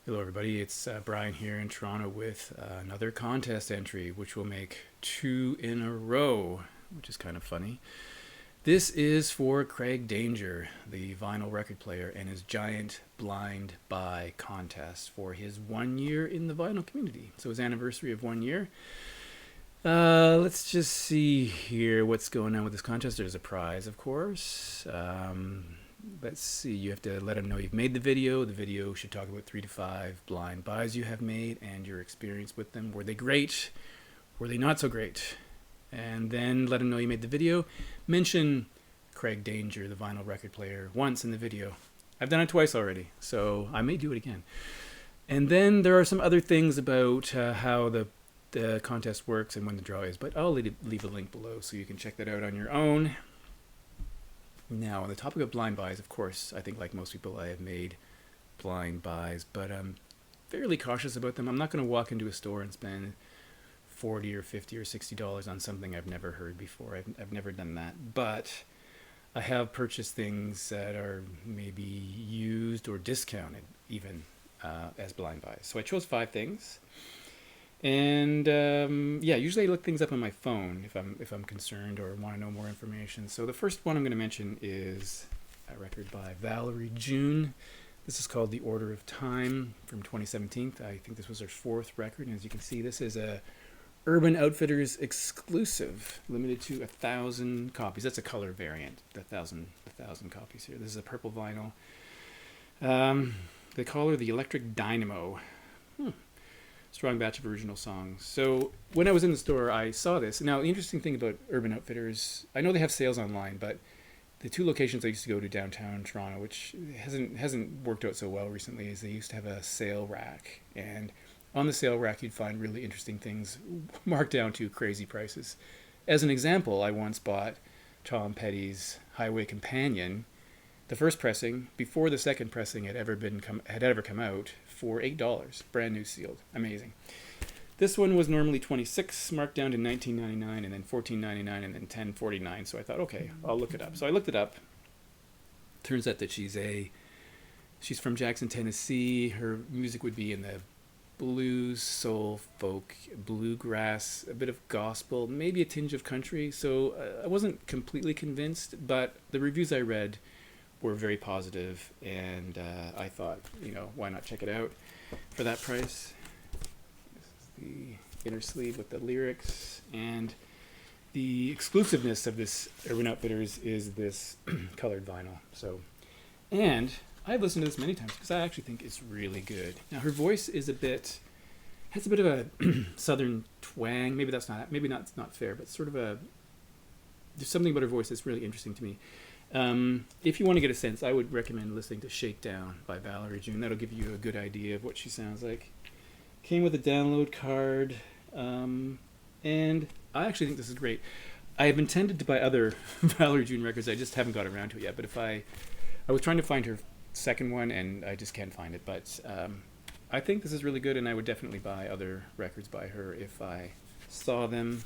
Hello, everybody. It's Brian here in Toronto with another contest entry, which will make two in a row, which is kind of funny. This is for Craig Danger, the vinyl record player, and his giant blind buy contest for his 1 year in the vinyl community. So his anniversary of 1 year. Let's just see here what's going on with this contest. There's a prize, of course. Let's see, you have to let him know you've made the video. The video should talk about 3 to 5 blind buys you have made and your experience with them. Were they great? Were they not so great? And then let him know you made the video. Mention Craig Danger, the vinyl record player, once in the video. I've done it twice already, so I may do it again. And then there are some other things about how the contest works and when the draw is, but I'll leave a link below so you can check that out on your own. Now, on the topic of blind buys, of course, I think like most people, I have made blind buys, but I'm fairly cautious about them. I'm not going to walk into a store and spend $40 or $50 or $60 on something I've never heard before. I've never done that, but I have purchased things that are maybe used or discounted even as blind buys. So I chose 5 things. And yeah, usually I look things up on my phone if I'm concerned or want to know more information. So the first one I'm going to mention is a record by Valerie June. This is called The Order of Time from 2017. I think this was her 4th record, and as you can see, this is a Urban Outfitters exclusive, limited to 1,000 copies. That's a color variant. 1,000 copies here. This is a purple vinyl. They call her the Electric Dynamo. Strong batch of original songs. So when I was in the store, I saw this. Now, the interesting thing about Urban Outfitters, I know they have sales online, but the 2 locations I used to go to downtown Toronto, which hasn't worked out so well recently, is they used to have a sale rack. And on the sale rack, you'd find really interesting things marked down to crazy prices. As an example, I once bought Tom Petty's Highway Companion, the first pressing, before the second pressing had ever come out, for $8, brand new sealed. Amazing. This one was normally $26, marked down to $19.99, and then $14.99, and then $10.49. So I thought, okay, I'll look it up. So I looked it up. Turns out that she's from Jackson, Tennessee. Her music would be in the blues, soul, folk, bluegrass, a bit of gospel, maybe a tinge of country. So I wasn't completely convinced, but the reviews I read were very positive, and I thought, why not check it out for that price. This is the inner sleeve with the lyrics, and the exclusiveness of this Urban Outfitters is this colored vinyl. So, and I've listened to this many times because I actually think it's really good. Now, her voice has a bit of a southern twang. Maybe that's not fair, but sort of there's something about her voice that's really interesting to me. If you want to get a sense, I would recommend listening to Shakedown by Valerie June. That'll give you a good idea of what she sounds like. Came with a download card, and I actually think this is great. I have intended to buy other Valerie June records. I just haven't got around to it yet. But I was trying to find her second one, and I just can't find it. But I think this is really good, and I would definitely buy other records by her if I saw them.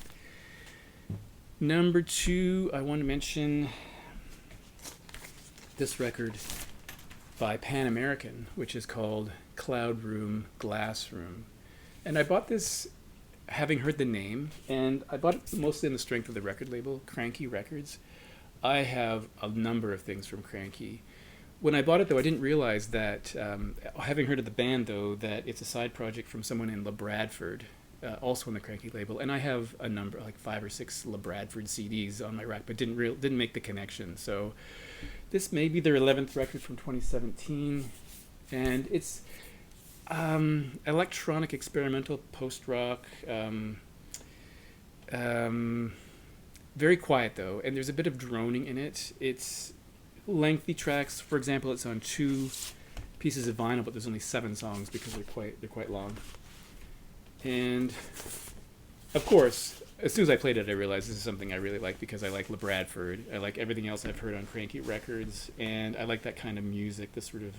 Number 2, I want to mention this record by Pan American, which is called Cloud Room, Glass Room. And I bought this having heard the name, and I bought it mostly on the strength of the record label, Cranky Records. I have a number of things from Cranky. When I bought it, though, I didn't realize that, having heard of the band, though, that it's a side project from someone in La Bradford, also on the Cranky label. And I have a number, like 5 or 6 La Bradford CDs on my rack, but didn't make the connection. So this may be their 11th record from 2017, and it's electronic experimental post-rock, very quiet though, and there's a bit of droning in it. It's lengthy tracks. For example, it's on 2 pieces of vinyl, but there's only 7 songs because they're quite long. And of course, as soon as I played it, I realized this is something I really like because I like La Bradford. I like everything else I've heard on Cranky Records, and I like that kind of music, this sort of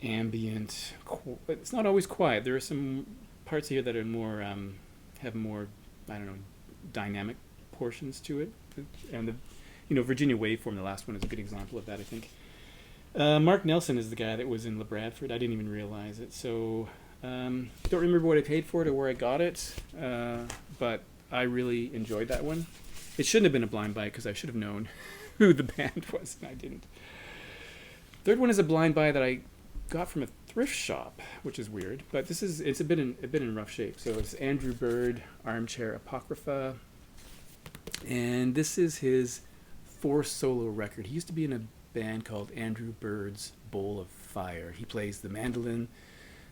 ambient. It's not always quiet. There are some parts here that are more have more, dynamic portions to it. And the Virginia Waveform, the last one, is a good example of that, I think. Mark Nelson is the guy that was in La Bradford. I didn't even realize it. So don't remember what I paid for it or where I got it, but I really enjoyed that one. It shouldn't have been a blind buy because I should have known who the band was, and I didn't. Third one is a blind buy that I got from a thrift shop, which is weird, but it's a bit in rough shape. So it's Andrew Bird, Armchair Apocrypha, and this is his fourth solo record. He used to be in a band called Andrew Bird's Bowl of Fire. He plays the mandolin,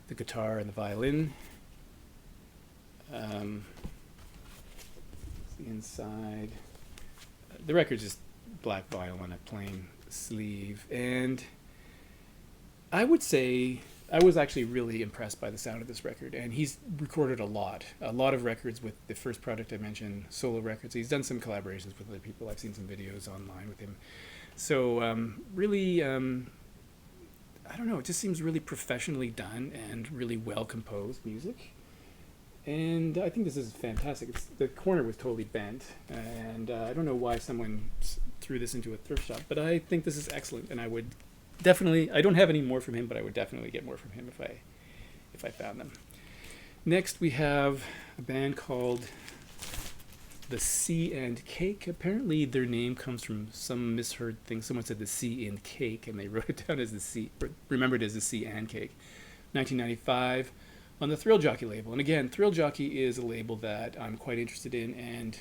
the guitar, and the violin. The inside, the record's just black vinyl on a plain sleeve, and I would say I was actually really impressed by the sound of this record. And he's recorded a lot of records with the first project I mentioned, solo records. He's done some collaborations with other people. I've seen some videos online with him. So really, I don't know, it just seems really professionally done and really well composed music. And I think this is fantastic. The corner was totally bent, and I don't know why someone threw this into a thrift shop, but I think this is excellent, and I would definitely, I don't have any more from him, but I would definitely get more from him if I found them. Next we have a band called The Sea and Cake. Apparently their name comes from some misheard thing. Someone said the sea and cake, and they wrote it down as the sea, or remembered as the Sea and Cake. 1995 on the Thrill Jockey label. And again, Thrill Jockey is a label that I'm quite interested in, and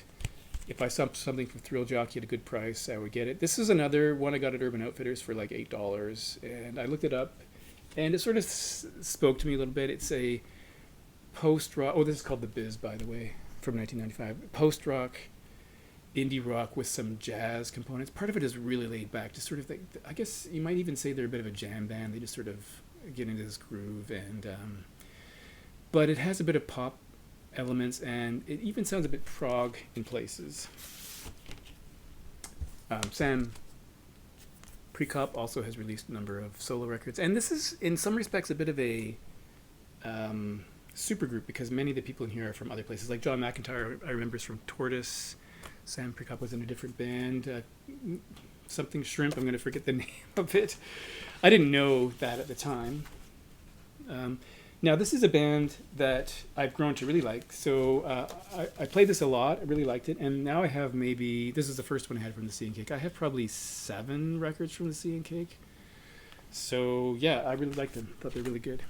if I saw something from Thrill Jockey at a good price, I would get it. This is another one I got at Urban Outfitters for like $8, and I looked it up, and it sort of spoke to me a little bit. It's a post-rock, this is called The Biz, by the way, from 1995. Post-rock, indie rock with some jazz components. Part of it is really laid back, just sort of, I guess you might even say they're a bit of a jam band. They just sort of get into this groove, and but it has a bit of pop elements, and it even sounds a bit prog in places. Sam Prekop also has released a number of solo records, and this is in some respects a bit of a super group, because many of the people in here are from other places. Like John McIntyre, I remember, is from Tortoise. Sam Prekop was in a different band, something Shrimp, I'm going to forget the name of it. I didn't know that at the time. Now, this is a band that I've grown to really like. So I played this a lot. I really liked it. And now I have maybe, this is the first one I had from the Sea and Cake. I have probably 7 records from the Sea and Cake. So yeah, I really liked them. Thought they're really good.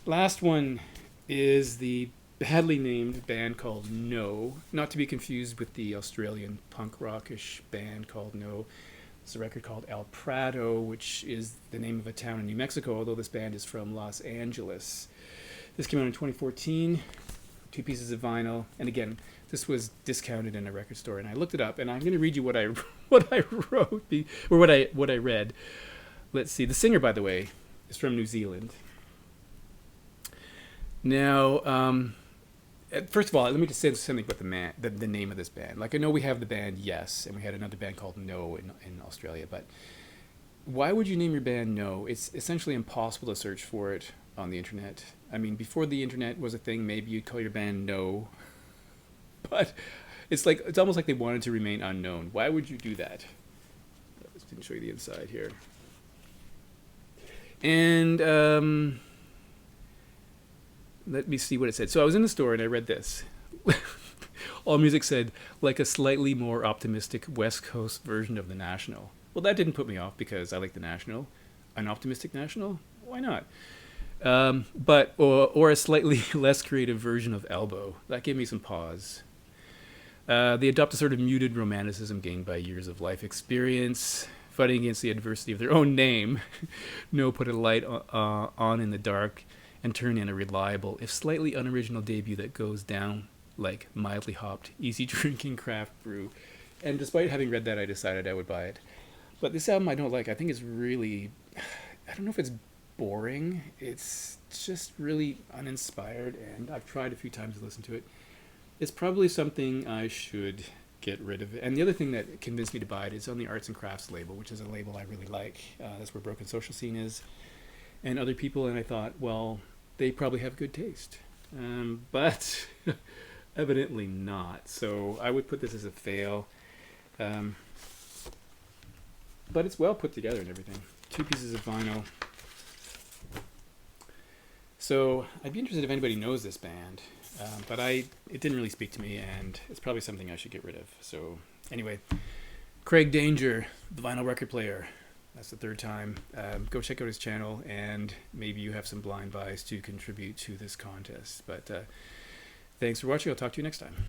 Last one is the badly named band called No. Not to be confused with the Australian punk rockish band called No. It's a record called El Prado, which is the name of a town in New Mexico, although this band is from Los Angeles. This came out in 2014, 2 pieces of vinyl, and again, this was discounted in a record store, and I looked it up, and I'm going to read you what I wrote, or what I read. Let's see. The singer, by the way, is from New Zealand. Now, first of all, let me just say something about the name of this band. Like, I know we have the band Yes, and we had another band called No in Australia, but why would you name your band No? It's essentially impossible to search for it on the internet. I mean, before the internet was a thing, maybe you'd call your band No, but it's almost like they wanted to remain unknown. Why would you do that? I just didn't show you the inside here. And let me see what it said. So I was in the store and I read this. All Music said, like a slightly more optimistic West Coast version of The National. Well, that didn't put me off because I like The National. An optimistic National? Why not? Or a slightly less creative version of Elbow. That gave me some pause. They adopt a sort of muted romanticism gained by years of life experience, fighting against the adversity of their own name. No put a light on in the dark and turn in a reliable, if slightly unoriginal debut that goes down like mildly hopped, easy drinking craft brew. And despite having read that, I decided I would buy it. But this album I don't like. I think it's really, I don't know if it's boring. It's just really uninspired, and I've tried a few times to listen to it. It's probably something I should get rid of. And the other thing that convinced me to buy it is on the Arts and Crafts label, which is a label I really like. That's where Broken Social Scene is, and other people. And I thought, well, they probably have good taste, but evidently not. So I would put this as a fail. But it's well put together and everything. two pieces of vinyl. So I'd be interested if anybody knows this band, but it didn't really speak to me, and it's probably something I should get rid of. So anyway, Craig Danger, the vinyl record player. That's the third time. Go check out his channel, and maybe you have some blind buys to contribute to this contest. But thanks for watching. I'll talk to you next time.